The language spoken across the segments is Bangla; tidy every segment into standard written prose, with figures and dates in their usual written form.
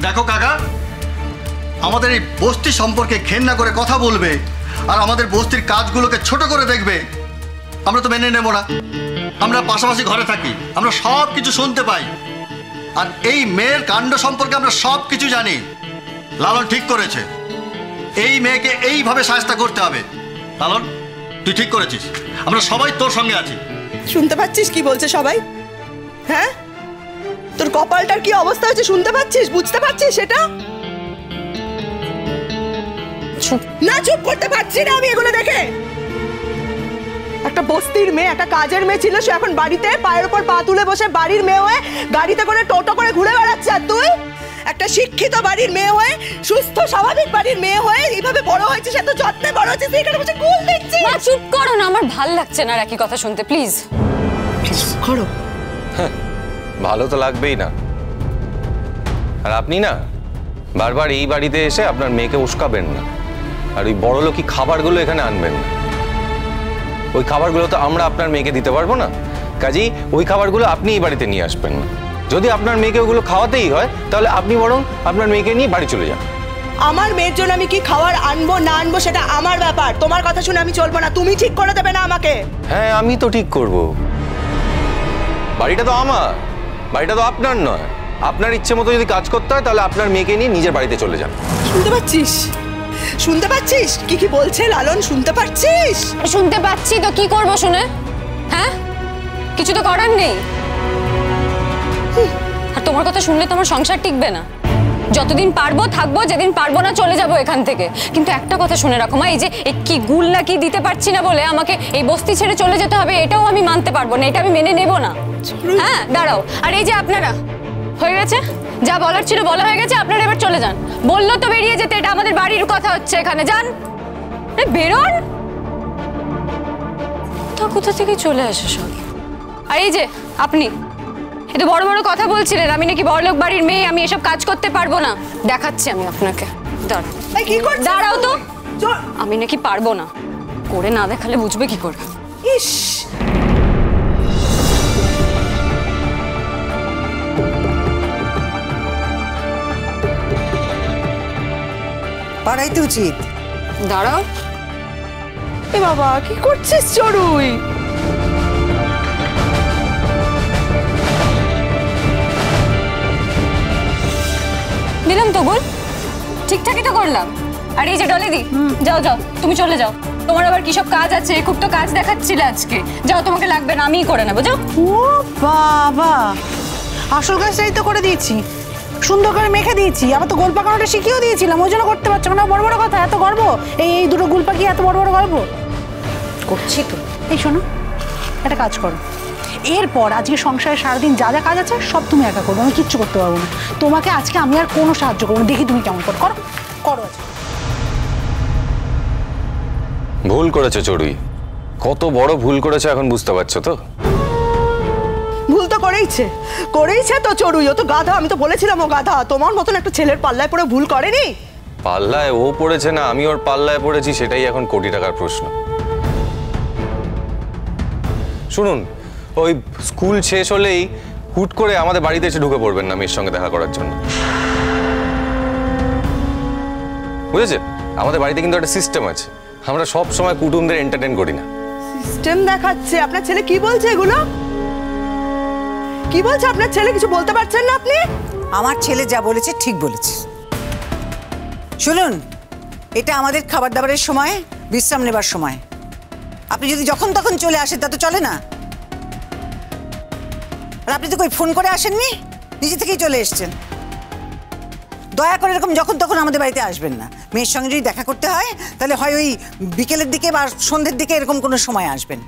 দেখো কাকা, আমাদের এই বস্তি সম্পর্কে ঘেন্না করে কথা বলবে আর আমাদের বস্তির কাজগুলোকে ছোট করে দেখবে, আমরা তো মেনে নেব না। আমরা পাশাপাশি ঘরে থাকি, আমরা সব কিছু শুনতে পাই, আর এই মেয়ের কাণ্ড সম্পর্কে আমরা সব কিছু জানি। লালন ঠিক করেছে, এই মেয়েকে এইভাবে শাস্তি করতে হবে। লালন, তুই ঠিক করেছিস, আমরা সবাই তোর সঙ্গে আছি। শুনতে পাচ্ছিস কি বলছে সবাই? হ্যাঁ, তোর কপালটার কি অবস্থা হচ্ছে শুনতে পাচ্ছিস, বুঝতে পারছিস সেটা? না, চুপ করতে পারছি না আমি এগুলো দেখে। একটা বস্তির মেয়ে, একটা কাজের মেয়ে ছিল, সে এখন বাড়িতে পায়ের উপর পা তুলে বসে বাড়ির মেয়ে হয়ে গাড়িতে করে টোটো করে ঘুরে বেড়াচ্ছে। আর তুই একটা শিক্ষিত বাড়ির মেয়ে হয়ে, সুস্থ স্বাভাবিক বাড়ির মেয়ে হয়ে এইভাবে বড় হয়েছিস, এত যত্নে বড় হয়েছিস, এখানে বসে কুল দেখছিস। মা চুপ করো না, আমার ভাল লাগছে না আর একই কথা শুনতে, প্লিজ করো। ভালো তো লাগবেই না। আর আপনি না বারবার এই বাড়িতে এসে আপনার মেয়েকে উস্কাবেন না, আর ওই বড়লোকি খাবারগুলো এখানে আনবেন না। ওই খাবারগুলো তো আমরা আপনার মেয়েকে দিতে পারবো না, কাজেই ওই খাবারগুলো আপনি এই বাড়িতে নিয়ে আসবেন না। যদি আপনার মেয়েকে ওগুলো খাওয়াতেই হয় তাহলে আপনি বরং আপনার মেয়েকে নিয়ে বাড়ি চলে যান। আমার মেয়ের জন্য আমি কি খাবার আনবো না আনবো সেটা আমার ব্যাপার, তোমার কথা শুনে আমি চলবো না। তুমি ঠিক করে দেবে না আমাকে? হ্যাঁ, আমি তো ঠিক করব। বাড়িটা তো আমার, বাড়িটা তো আপনার নয়। আপনার ইচ্ছে মতো যদি কাজ করতে হয় তাহলে আপনার মেয়েকে নিয়ে নিজের বাড়িতে চলে যান। শুনতে পাচ্ছিস? শুনতে পাচ্ছিস কি কি বলছে লালন? শুনতে পাচ্ছিস? শুনতে পাচ্ছি তো, কি করবো শুনে? হ্যাঁ, কিছু তো করার নেই। আর তোমার কথা শুনলে তোমার সংসার টিকবে না। যতদিন পারবো থাকবো, যেদিন পারবো না চলে যাবো এখান থেকে। কিন্তু একটা কথা শুনে রাখো মা, এই যে কি গুল না কি দিতে পারছি না বলে আমাকে এই বস্তি ছেড়ে চলে যেতে হবে, এটাও আমি মানতে পারবো না, এটা আমি মেনে নেব না। হ্যাঁ, দাঁড়াও। আর এই যে আপনারা, হয়ে গেছে, যা বলার ছিল বলা হয়ে গেছে, আপনারা এবার চলে যান। বললো তো বেরিয়ে যেতে, এটা আমাদের বাড়ির কথা হচ্ছে, এখানে যান। বেরোন, কোথা থেকে চলে আসে সব। আর এই যে আপনি এত বড় বড় কথা বলছিলেন আমি নাকি বড়লোক বাড়ির মেয়ে, আমি এসব কাজ করতে পারবো না। দেখাচ্ছি আমি আপনাকে, দাঁড়াও তো। আমি নাকি পারবো না, করে না দেখালে বুঝবে কি করে? ইস, পাড়াইতে উচিত। দাঁড়াও। এ বাবা, কি করছিস চড়ুই? দিলাম তো গোল, ঠিকঠাকই তো করলাম। আর এই যে ডলেদি, যাও যাও, তুমি চলে যাও। তোমার আবার কি সব কাজ আছে, খুব তো কাজ দেখাচ্ছিলে আজকে। যাও, তোমাকে লাগবে না, আমিই করে নেবো, যাও। ও বাবা, আসল কাজটাই তো করে দিয়েছি, সুন্দর করে মেখে দিয়েছি, আবার তো গোল পাকানোটা শিখিয়েও দিয়েছিলাম, ওই জন্য করতে পারছো না। বড় বড় কথা, এত গর্ব? এই দুটো গোল পাকি এত বড় বড় গর্ব করছি তো। এই শোনো, একটা কাজ করো, এরপর আজকে সংসারে সারাদিন যা যা কাজ আছে সব তুমি একা করবো, আমি কিচ্ছু করতে পারবো না। তোমাকে আজকে আমি আর কোনো সাহায্য করবো না, দেখি তুমি কেমন করো। করো করো। ভুল করেছে চড়ুই, কত বড় ভুল করেছে এখন বুঝতে পারছো তো? ভুল তো করেইছে তো চড়ুই, ও তো গাধা। আমি তো বলেছিলাম ও গাধা। তোমার মতন একটা ছেলের পাল্লায় পড়ে ভুল করেনি। পাল্লায় ও পড়েছে না আমি ওর পাল্লায় পড়েছি, সেটাই এখন কোটি টাকার প্রশ্ন। শুনুন, ওই স্কুল শেষ হলেই হুট করে আমাদের বাড়িতে এসে ঢুকে পড়বেন না মেয়ের সঙ্গে দেখা করার জন্য, বুঝেছেন? আমাদের বাড়িতে কিন্তু একটা সিস্টেম আছে, আমরা সব সময় কুটুমদের এন্টারটেইন করি না। সিস্টেম দেখাচ্ছে? আপনার ছেলে কি বলছে এগুলো? কি বলছে আপনার ছেলে? কিছু বলতে পারছেন না আপনি? আমার ছেলে যা বলেছে ঠিক বলেছে। শুনুন, এটা আমাদের খাবার দাবারের সময়, বিশ্রাম নেবার সময়। আপনি যদি যখন তখন চলে আসেন তা তো চলে না। আর আপনি তো কই ফোন করে আসেননি, নিজে থেকেই চলে এসছেন। দয়া করে এরকম যখন তখন আমাদের বাড়িতে আসবেন না। মেয়ের সঙ্গে যদি দেখা করতে হয় তাহলে হয় ওই বিকেলের দিকে বা সন্ধ্যের দিকে, এরকম কোনো সময় আসবেন,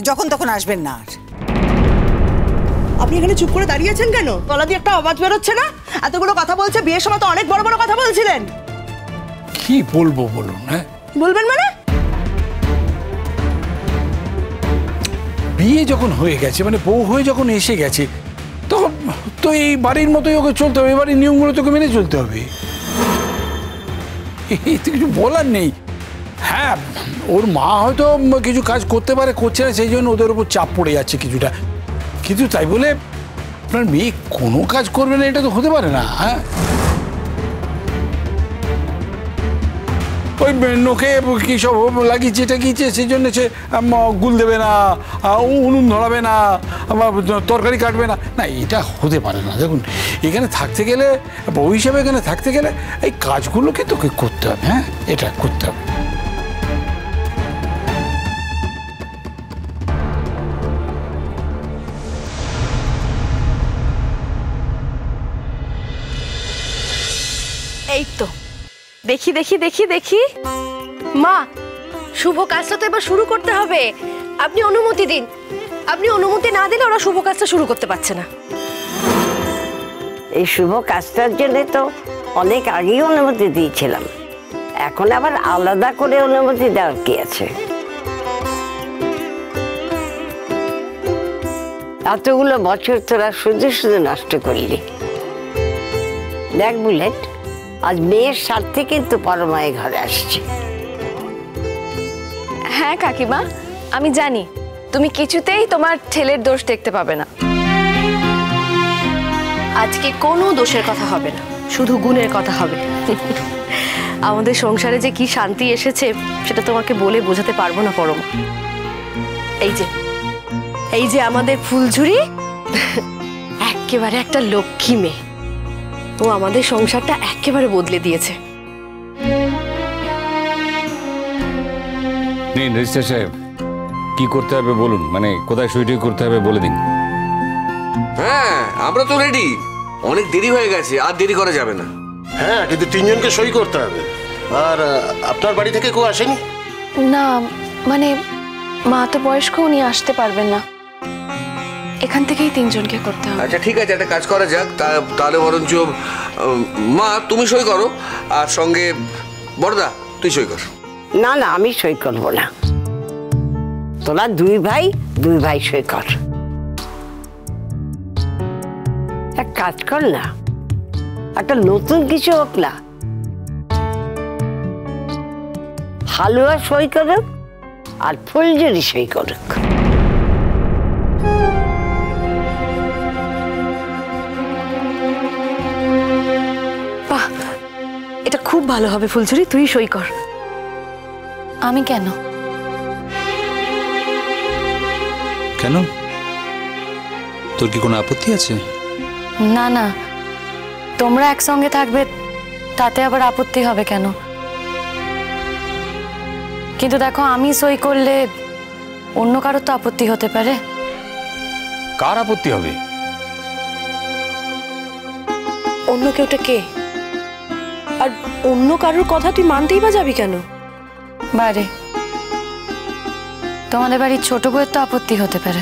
যখন তখন আসবেন না। আর আপনি এখানে চুপ করে দাঁড়িয়েছেন কেন? গলা দিয়ে একটা আওয়াজ বেরোচ্ছে না? এতগুলো কথা বলছে, বিয়ের সময় তো অনেক বড় বড় কথা বলছিলেন। কি বলবো বলুন? হ্যাঁ, বলবেন মানে? বিয়ে যখন হয়ে গেছে, মানে বউ হয়ে যখন এসে গেছে, তখন তো এই বাড়ির মতোই ওকে চলতে হবে, এই বাড়ির নিয়মগুলো তোকে মেনে চলতে হবে, এতে কিছু বলার নেই। হ্যাঁ, ওর মা হয়তো কিছু কাজ করতে পারে, করছে না, সেই জন্য ওদের উপর চাপ পড়ে যাচ্ছে কিছুটা, কিন্তু তাই বলে আপনার মেয়ে কোনো কাজ করবে না এটা তো হতে পারে না। হ্যাঁ, ওই নোকে কী সব লাগিয়েছে টাকিয়েছে, সেই জন্য সে গুল দেবে না, উনুন ধরাবে না, তরকারি কাটবে না। না, এটা হতে পারে না। দেখুন, এখানে থাকতে গেলে, বউ হিসেবে এখানে থাকতে গেলে এই কাজগুলোকে তোকে করতে হবে। হ্যাঁ, এটা করতে হবে। এই তো দেখি দেখি দেখি দেখি মা, শুভ কাজটা তো এবার শুরু করতে হবে। আপনি অনুমতি দিন। আপনি অনুমতি না দিলে ওরা শুভ কাজটা শুরু করতে পারছে না। এই শুভ কাজটার জন্য তো অনেক আগেই অনুমতি দিয়েছিলাম, এখন আবার আলাদা করে অনুমতি দেওয়ার কি আছে? এতগুলো বছর তোরা শুধু শুধু নষ্ট করলি। দেখ বুলেট, আজ মেয়ের স্বার্থে কিন্তু পরমায়ে ঘরে আসছে। হ্যাঁ কাকিমা, আমি জানি তুমি কিছুতেই তোমার ছেলের দোষ দেখতে পাবে না। আজকে কোনো দোষের কথা হবে না, শুধু গুণের কথা হবে। আমাদের সংসারে যে কি শান্তি এসেছে সেটা তোমাকে বলে বোঝাতে পারবো না পরমা। এই যে আমাদের ফুলঝুরি একেবারে একটা লক্ষ্মী মেয়ে, ও আমাদের সংসারটা একেবারে বদলে দিয়েছে। নিন রেজিস্ট্রার সাহেব, কি করতে হবে বলুন, মানে কোথায় সইটই করতে হবে বলে দিন। হ্যাঁ, আমরা তো রেডি। অনেক দেরি হয়ে গেছে, আর দেরি করা যাবে না। হ্যাঁ, কিন্তু 3 জনকে সই করতে হবে। আর আপনার বাড়ি থেকে কেউ আসেনি? না, মানে মা তো বয়স্ক, উনি আসতে পারবেন না। এখান থেকেই 3 জনকে করতে হবে। আচ্ছা ঠিক আছে, একটা কাজ করা যাক। তাহলে বরঞ্চ মা তুমি সই করো, আর সঙ্গে বড়দা তুই সই কর। না না, আমি সই করবো না। তোরা দুই ভাই সই কর। এক কাজ কর না, একটা নতুন কিছু হোক না। হালুয়া সই করুক আর ফুলঝুরি সই করুক। বাহ, এটা খুব ভালো হবে ফুলঝুরি, তুই সই কর। আমি কেন? কেন, তোর কি কোনো আপত্তি আছে? না না, তোমরা একসঙ্গে থাকবে তাতে আবার আপত্তি হবে কেন? কিন্তু দেখো, আমি সই করলে অন্য কারোর তো আপত্তি হতে পারে। কার আপত্তি হবে? অন্য কেউটা কে? আর অন্য কারোর কথা তুই মানতেই বা যাবি কেন? বারে, তোমাদের বাড়ির ছোট বউয়ের তো আপত্তি হতে পারে।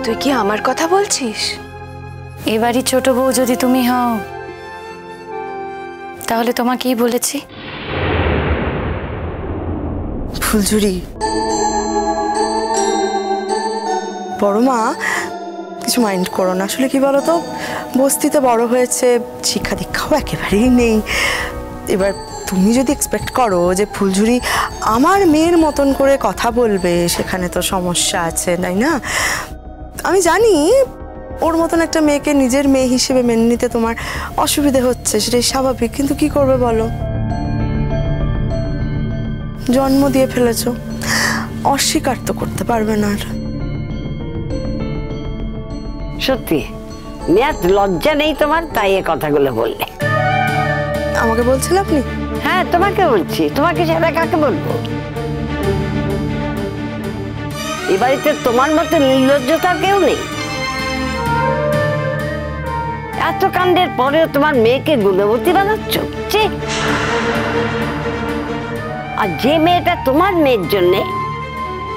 তুই কি আমার কথা বলছিস? এ বাড়ির ছোট বউ যদি তুমি হও, তাহলে তোমাকেই বলেছি। ফুলঝুরি, বড় মা কিছু মাইন্ড করো না। আসলে কি বলতো, বস্তিতে বড় হয়েছে, শিক্ষা দীক্ষাও একেবারেই নেই। এবার তুমি যদি এক্সপেক্ট করো যে ফুলঝুরি আমার মেয়ের মতন করে কথা বলবে, সেখানে তো সমস্যা আছে, তাই না? আমি জানি ওর মতন একটা মেয়েকে নিজের মেয়ে হিসেবে মেনে নিতে তোমার অসুবিধে হচ্ছে, সেটাই স্বাভাবিক। কিন্তু কি করবে বলো, জন্ম দিয়ে ফেলেছো, অস্বীকার তো করতে পারবে না। আর সত্যি মেয়াদ লজ্জা নেই তোমার, তাই এ কথাগুলো বললে। আমাকে বলছেন আপনি? হ্যাঁ, তোমাকে বলছি, তোমাকে ছাড়া কাকে বলবো? এ বাড়িতে তোমার মতো নির্লজ্জতা কেউ নেই। এত কাণ্ডের পরেও তোমার মেয়েকে গুণবতী বানাচ্ছ। আর যে মেয়েটা তোমার মেয়ের জন্য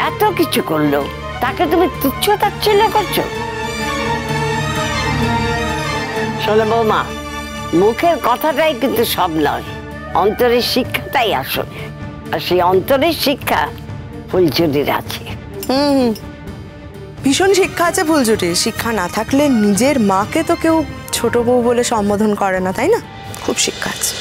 এত কিছু করলো, তাকে তুমি তুচ্ছ তাচ্ছিল্য করছো। শোনো বৌমা, মুখের কথাটাই কিন্তু সব নয়, অন্তরের শিক্ষাটাই আসল। আর সেই অন্তরের শিক্ষা ফুলঝুরির আছে। ভীষণ শিক্ষা আছে ফুলঝুরির। শিক্ষা না থাকলে নিজের মাকে তো কেউ ছোট বউ বলে সম্বোধন করে না, তাই না? খুব শিক্ষা আছে।